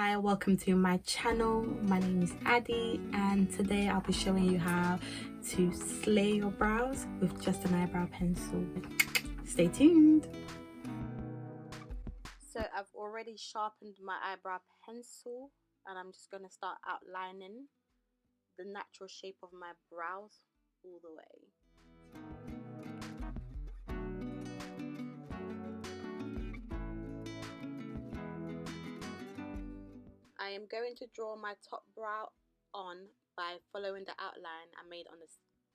Hi, welcome to my channel. My name is Addy and today I'll be showing you how to slay your brows with just an eyebrow pencil. Stay tuned. So I've already sharpened my eyebrow pencil and I'm just going to start outlining the natural shape of my brows all the way. I am going to draw my top brow on by following the outline I made on the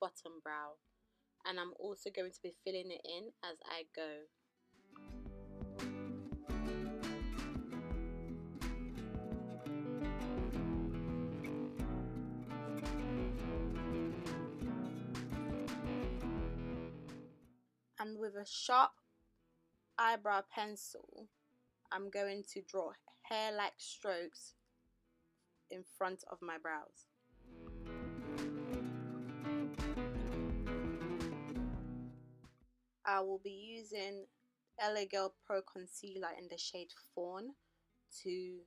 bottom brow, and I'm also going to be filling it in as I go. And with a sharp eyebrow pencil, I'm going to draw hair-like strokes in front of my brows. I will be using LA Girl Pro Concealer in the shade Fawn to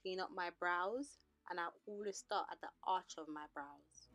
clean up my brows, and I always start at the arch of my brows.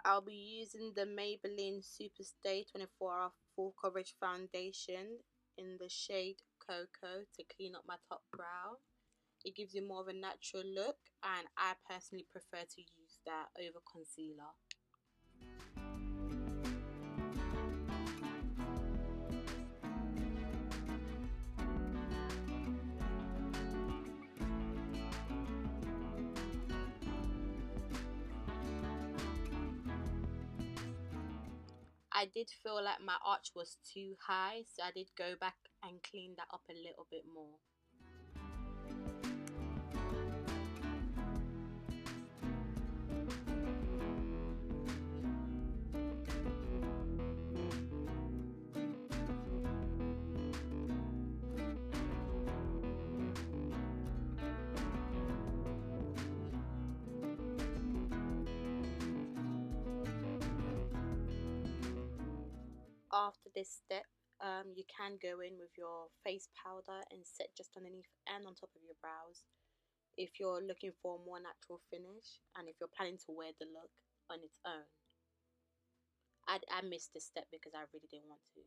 I'll be using the Maybelline Superstay 24-Hour Full Coverage Foundation in the shade Cocoa to clean up my top brow. It gives you more of a natural look, and I personally prefer to use that over concealer. I did feel like my arch was too high, so I did go back and clean that up a little bit more. After this step, you can go in with your face powder and set just underneath and on top of your brows if you're looking for a more natural finish and if you're planning to wear the look on its own. I missed this step because I really didn't want to.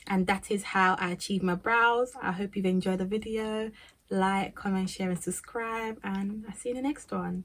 And that is how I achieve my brows. I hope you've enjoyed the video. Like, comment, share and subscribe, and I'll see you in the next one.